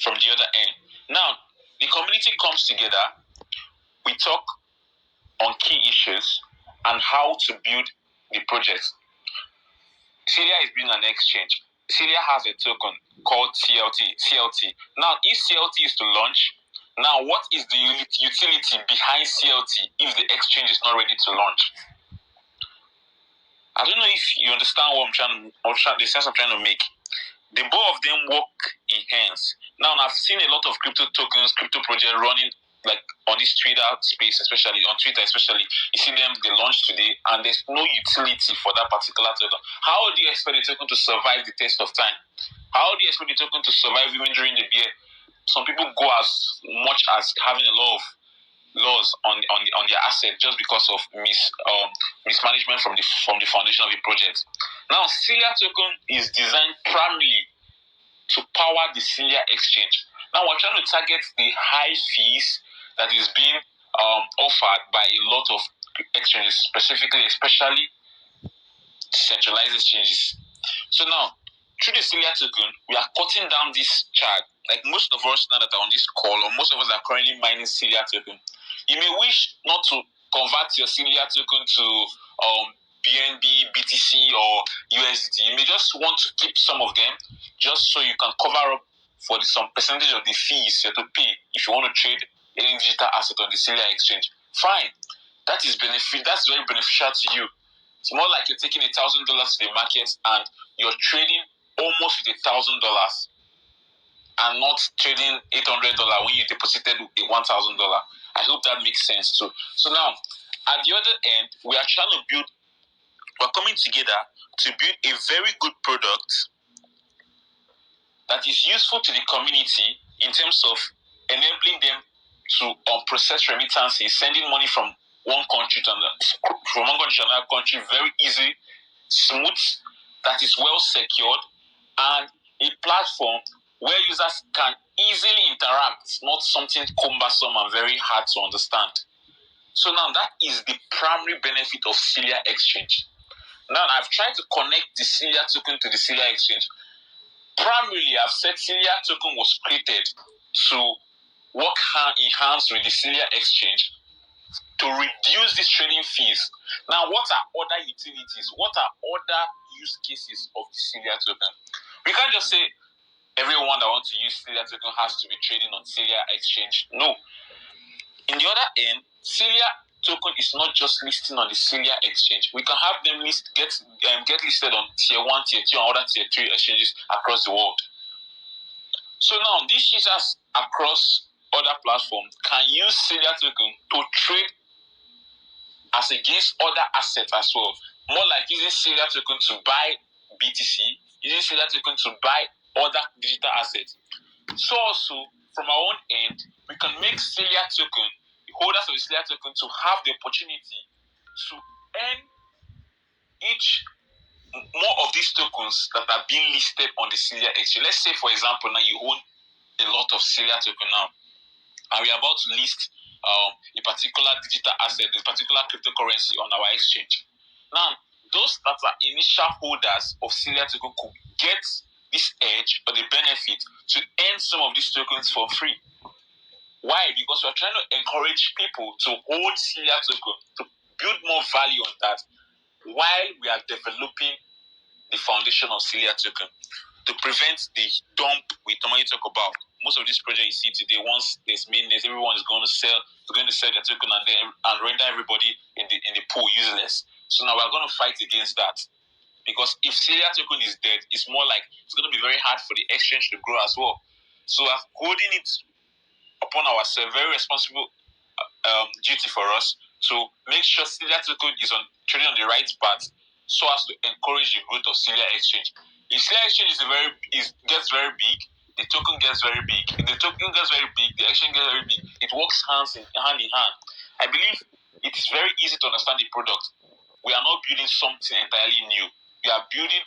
from the other end. Now, the community comes together. We talk on key issues and how to build the project. Celia is building an exchange. Celia has a token called CLT. Now, if CLT is to launch, now what is the utility behind CLT if the exchange is not ready to launch? I don't know if you understand what the sense I'm trying to make. The both of them work in hands. Now, I've seen a lot of crypto tokens, crypto projects running like on this Twitter space, especially on Twitter, you see them, they launch today, and there's no utility for that particular token. How do you expect the token to survive the test of time? How do you expect the token to survive even during the bear? Some people go as much as having a lot of loss on their asset just because of mismanagement from the foundation of the project. Now, Celia token is designed primarily to power the Celia exchange. Now, we're trying to target the high fees that is being offered by a lot of exchanges, especially centralized exchanges. So now, through the Celia token, we are cutting down this charge. Like most of us now that are on this call, or most of us are currently mining Celia token, you may wish not to convert your Celia token to BNB, BTC, or USDT. You may just want to keep some of them just so you can cover up for some percentage of the fees you have to pay if you want to trade any digital asset on the Celia exchange. Fine. That's very beneficial to you. It's more like you're taking $1,000 to the market and you're trading almost with $1,000 and not trading $800 when you deposited $1,000. I hope that makes sense too. So now, at the other end, we're coming together to build a very good product that is useful to the community in terms of enabling them to process remittances, sending money from one country to another country very easy, smooth, that is well secured, and a platform where users can easily interact, not something cumbersome and very hard to understand. So now that is the primary benefit of Celia Exchange. Now I've tried to connect the Celia token to the Celia Exchange. Primarily, I've said Celia token was created to work hand in hand with the Celia Exchange to reduce these trading fees. Now, what are other utilities? What are other use cases of the Celia token? We can't just say everyone that wants to use Celia token has to be trading on Celia Exchange. No. In the other end, Celia token is not just listing on the Celia exchange. We can have them get listed on tier 1, tier 2, and other tier 3 exchanges across the world. So now, these users across other platforms can use Celia token to trade as against other assets as well. More like using Celia token to buy BTC, using Celia token to buy other digital assets. So also, from our own end, we can make Celia token, the holders of the Celia token, to have the opportunity to earn each more of these tokens that are being listed on the Celia exchange. Let's say, for example, now you own a lot of Celia token now, and we're about to list a particular digital asset, a particular cryptocurrency on our exchange. Now, those that are initial holders of Celia token could get this edge or the benefit to earn some of these tokens for free. Why? Because we're trying to encourage people to hold Celia token, to build more value on that, while we are developing the foundation of Celia token, to prevent the dump we normally talk about. Most of these projects you see today, once there's mainness, everyone is going to sell their token and render everybody in the pool useless. So now we're going to fight against that. Because if Celia token is dead, it's more like it's going to be very hard for the exchange to grow as well. So we're holding it upon ourselves, very responsible duty for us to make sure Celia token is trading on the right path, so as to encourage the growth of Celia exchange. If Celia exchange gets very big, the token gets very big. If the token gets very big, the exchange gets very big. It works hand in hand. I believe it's very easy to understand the product. We are not building something entirely new. We are developing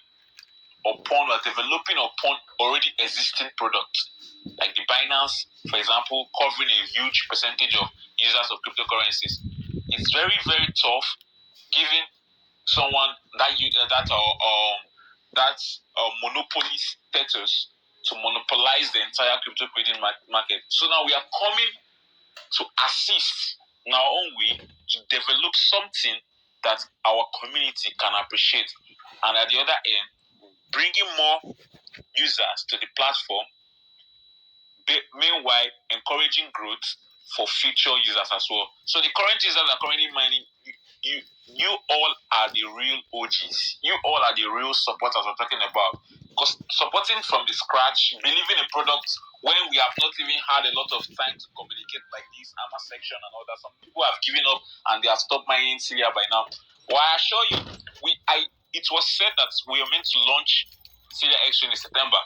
upon already existing products. Like the Binance, for example, covering a huge percentage of users of cryptocurrencies. It's very, very tough giving someone that monopoly status to monopolize the entire crypto trading market. So now we are coming to assist in our own way to develop something that our community can appreciate, and at the other end, bringing more users to the platform, meanwhile encouraging growth for future users as well. So the current users that are currently mining, you all are the real OGs. You all are the real supporters we're talking about. Because supporting from the scratch, believing a product when we have not even had a lot of time to communicate like this, AMA section and all that. Some people have given up and they have stopped mining Celia by now. Well, I assure you, it was said that we are meant to launch Celia Exchange in September.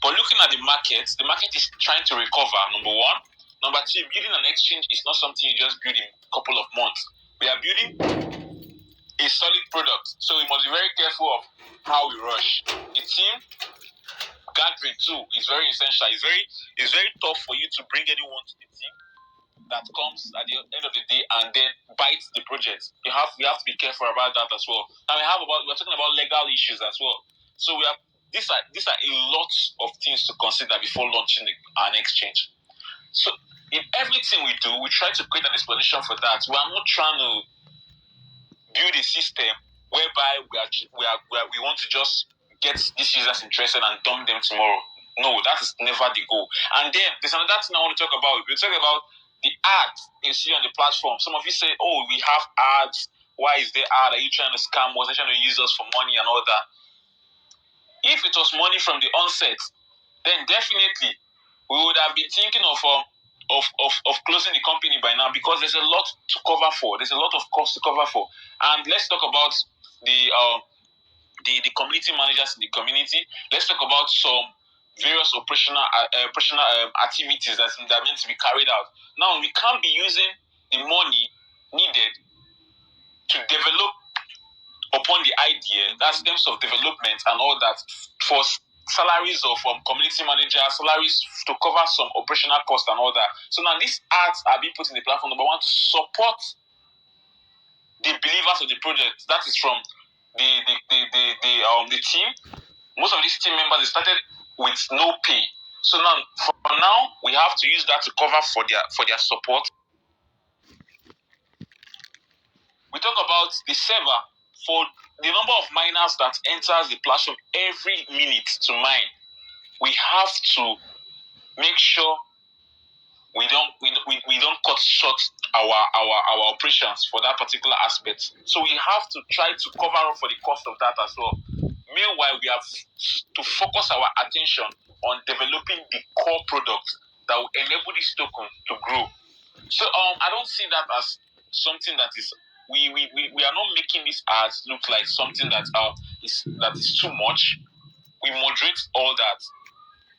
But looking at the market is trying to recover, number one. Number two, building an exchange is not something you just build in a couple of months. We are building a solid product, so we must be very careful of how we rush. The team gathering too is very essential. It's very tough for you to bring anyone to the team that comes at the end of the day and then bites the project. We have to be careful about that as well. And we're talking about legal issues as well. So these are a lot of things to consider before launching an exchange. So in everything we do, we try to create an explanation for that. We are not trying to build a system whereby we want to just get these users interested and dump them tomorrow. No, that is never the goal. And then there's another thing I want to talk about. We're talking about the ads you see on the platform. Some of you say, "Oh, we have ads. Why is there ad? Are you trying to scam us? Are you trying to use us for money and all that?" If it was money from the onset, then definitely we would have been thinking of closing the company by now, because there's a lot to cover for. There's a lot of costs to cover for. And let's talk about the community managers in the community. Let's talk about some various operational activities that are meant to be carried out. Now, we can't be using the money needed to develop upon the idea, that's in terms of development and all that, for salaries of community managers, salaries to cover some operational costs and all that. So now these ads are being put in the platform, number one, to support the believers of the project. That is from the team. Most of these team members, they started with no pay. So now, for now, we have to use that to cover for their support. We talk about the server. For the number of miners that enters the platform every minute to mine, we have to make sure we don't cut short our operations for that particular aspect. So we have to try to cover up for the cost of that as well. Meanwhile, we have to focus our attention on developing the core product that will enable this token to grow. So I don't see that as something that is we are not making this as look like something that is too much. We moderate all that.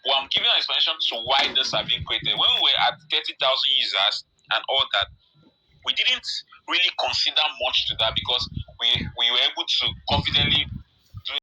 Well, I'm giving an explanation to why this have been created. When we were at 30,000 users and all that, we didn't really consider much to that, because we were able to confidently